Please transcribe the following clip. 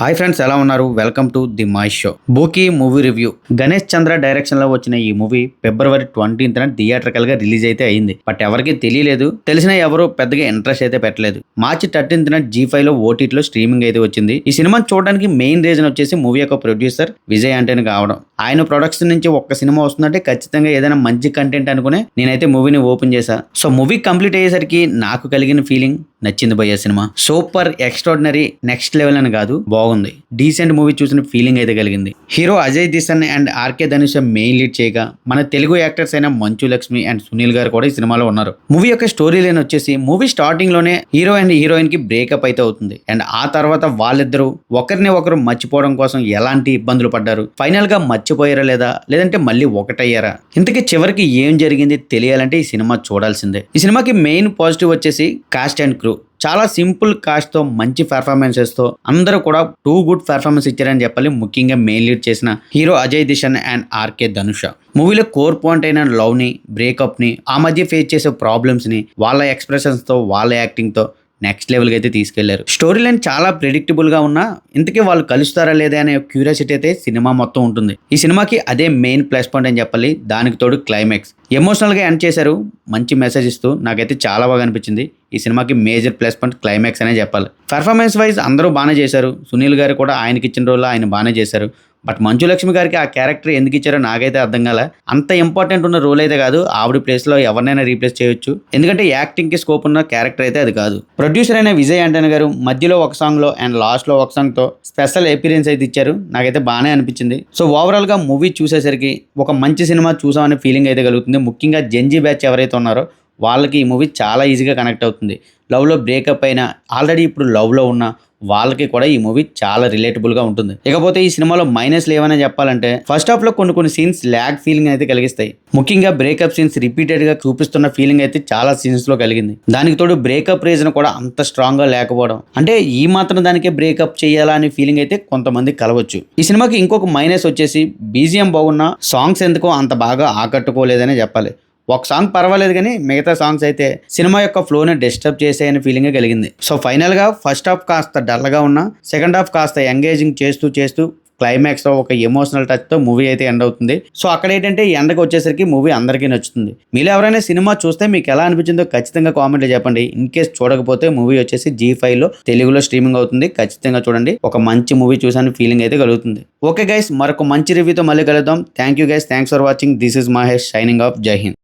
Hi friends, ఎలా ఉన్నారు? Welcome to the my show. బూకీ movie review. Ganesh Chandra direction లో వచ్చిన ఈ మూవీ ఫిబ్రవరి 20th థియేట్రికల్ గా రిలీజ్ అయితే అయింది. బట్ ఎవరికి తెలియలేదు, తెలిసిన ఎవరు పెద్దగా ఇంట్రెస్ట్ అయితే పెట్టలేదు. మార్చి 13th G5 లో ఓటీటీలో స్ట్రీమింగ్ అయితే వచ్చింది. ఈ సినిమాని చూడడానికి మెయిన్ రీజన్ వచ్చేసి మూవీ యొక్క ప్రొడ్యూసర్ విజయ్ ఆంటనీ కావడం. ఆయన ప్రొడక్షన్ నుంచి ఒక్క సినిమా వస్తుందంటే ఖచ్చితంగా ఏదైనా మంచి కంటెంట్ అనుకునే నేనైతే మూవీని ఓపెన్ చేశా. సో మూవీ కంప్లీట్ అయ్యేసరికి నాకు కలిగిన ఫీలింగ్ నచ్చింది భయ్య. సినిమా సూపర్ ఎక్స్ట్రాడినరీ నెక్స్ట్ లెవెల్ అని కాదు, బాగుంది. డీసెంట్ మూవీ చూసిన ఫీలింగ్ అయితే కలిగింది. హీరో అజయ్ దిసన్ and RK Dhanush main lead చేయగా మన తెలుగు యాక్టర్స్ అయిన మంచు లక్ష్మి అండ్ సునీల్ గారు కూడా ఈ సినిమాలో ఉన్నారు. మూవీ యొక్క స్టోరీ లైన్ వచ్చేసి మూవీ స్టార్టింగ్ లోనే హీరో అండ్ హీరోయిన్ కి బ్రేకప్ అయితే అవుతుంది. అండ్ ఆ తర్వాత వాళ్ళిద్దరూ ఒకరిని ఒకరు మర్చిపోవడం కోసం ఎలాంటి ఇబ్బందులు పడ్డారు, ఫైనల్ గా మర్చిపోయారా లేదా, లేదంటే మళ్ళీ ఒకటయ్యారా, ఇంతకీ చివరికి ఏం జరిగింది తెలియాలంటే ఈ సినిమా చూడాల్సిందే. ఈ సినిమాకి మెయిన్ పాజిటివ్ వచ్చేసి కాస్ట్ అండ్ క్రూ. చాలా సింపుల్ కాస్ట్ తో మంచి పెర్ఫార్మెన్సెస్ తో అందరూ కూడా టూ గుడ్ పెర్ఫార్మెన్స్ ఇచ్చారని చెప్పాలి. ముఖ్యంగా మెయిన్ లీడ్ చేసిన హీరో అజయ్ దిషన్ అండ్ ఆర్కే ధనుష. మూవీలో కోర్ పాయింట్ అయిన లవ్ ని, బ్రేకప్ ని, ఆ మధ్య ఫేస్ చేసే ప్రాబ్లమ్స్ ని వాళ్ళ ఎక్స్ప్రెషన్స్ తో, వాళ్ళ యాక్టింగ్ తో నెక్స్ట్ లెవెల్కి అయితే తీసుకెళ్లారు. స్టోరీ లైన్ చాలా ప్రెడిక్టబుల్ గా ఉన్నా ఇంతకీ వాళ్ళు కలుస్తారా లేదా అనే క్యూరియాసిటీ అయితే సినిమా మొత్తం ఉంటుంది. ఈ సినిమాకి అదే మెయిన్ ప్లస్ పాయింట్ అని చెప్పాలి. దానికి తోడు క్లైమాక్స్ ఎమోషనల్ గా ఎండ్ చేశారు, మంచి మెసేజ్ ఇస్తూ. నాకైతే చాలా బాగా అనిపించింది. ఈ సినిమాకి మేజర్ ప్లస్ పాయింట్ క్లైమాక్స్ అనే చెప్పాలి. పర్ఫార్మెన్స్ వైజ్ అందరూ బాగానే చేశారు. సునీల్ గారు కూడా ఆయనకి ఇచ్చిన రోల్ ఆయన బాగానే చేశారు. బట్ మంచు లక్ష్మి గారికి ఆ క్యారెక్టర్ ఎందుకు ఇచ్చారో నాకైతే అర్థం కాల. అంత ఇంపార్టెంట్ ఉన్న రోల్ అయితే కాదు. ఆవిడ ప్లేస్ లో ఎవరినైనా రీప్లేస్ చేయొచ్చు, ఎందుకంటే యాక్టింగ్ కి స్కోప్ ఉన్న క్యారెక్టర్ అయితే అది కాదు. ప్రొడ్యూసర్ అయిన విజయ్ ఆంటనీ గారు మధ్యలో ఒక సాంగ్ లో అండ్ లాస్ట్ లో ఒక సాంగ్ తో స్పెషల్ అపీరియన్స్ అయితే ఇచ్చారు. నాకైతే బాగానే అనిపించింది. సో ఓవరాల్ గా మూవీ చూసేసరికి ఒక మంచి సినిమా చూసామనే ఫీలింగ్ అయితే కలుగుతుంది. ముఖ్యంగా జెన్జీ బ్యాచ్ ఎవరైతే ఉన్నారో వాళ్ళకి ఈ మూవీ చాలా ఈజీగా కనెక్ట్ అవుతుంది. లవ్లో బ్రేకప్ అయినా, ఆల్రెడీ ఇప్పుడు లవ్లో ఉన్న వాళ్ళకి కూడా ఈ మూవీ చాలా రిలేటబుల్ గా ఉంటుంది. ఇకపోతే ఈ సినిమాలో మైనస్లు ఏమైనా చెప్పాలంటే ఫస్ట్ హాఫ్ లో కొన్ని సీన్స్ ల్యాగ్ ఫీలింగ్ అయితే కలిగిస్తాయి. ముఖ్యంగా బ్రేకప్ సీన్స్ రిపీటెడ్ గా చూపిస్తున్న ఫీలింగ్ అయితే చాలా సీన్స్ లో కలిగింది. దానికి తోడు బ్రేకప్ రీజన్ కూడా అంత స్ట్రాంగ్ గా లేకపోవడం, అంటే ఈ మాత్రం దానికే బ్రేకప్ చేయాలా అనే ఫీలింగ్ అయితే కొంతమంది కలవచ్చు. ఈ సినిమాకి ఇంకొక మైనస్ వచ్చేసి బీజిఎం బాగున్నా సాంగ్స్ ఎందుకో అంత బాగా ఆకట్టుకోలేదనే చెప్పాలి. ఒక సాంగ్ పర్వాలేదు కానీ మిగతా సాంగ్స్ అయితే సినిమా యొక్క ఫ్లోని డిస్టర్బ్ చేసాయని ఫీలింగ్ కలిగింది. సో ఫైనల్ గా ఫస్ట్ హాఫ్ కాస్త డల్ గా ఉన్నా సెకండ్ హాఫ్ కాస్త ఎంగేజింగ్ చేస్తూ క్లైమాక్స్ లో ఒక ఎమోషనల్ టచ్ తో మూవీ అయితే ఎండ్ అవుతుంది. సో అక్కడ ఏంటంటే ఎండకి వచ్చేసరికి మూవీ అందరికీ నచ్చుతుంది. మీరు ఎవరైనా సినిమా చూస్తే మీకు ఎలా అనిపించిందో ఖచ్చితంగా కామెంట్లో చెప్పండి. ఇన్ కేస్ చూడకపోతే మూవీ వచ్చేసి G5 లో తెలుగులో స్ట్రీమింగ్ అవుతుంది. ఖచ్చితంగా చూడండి. ఒక మంచి మూవీ చూసాను ఫీలింగ్ అయితే కలుగుతుంది. ఓకే గైస్, మరొక మంచి రివ్యూతో మళ్ళీ కలుద్దాం. Thank you guys, thanks for watching. This is Mahesh signing off. జై హింద్.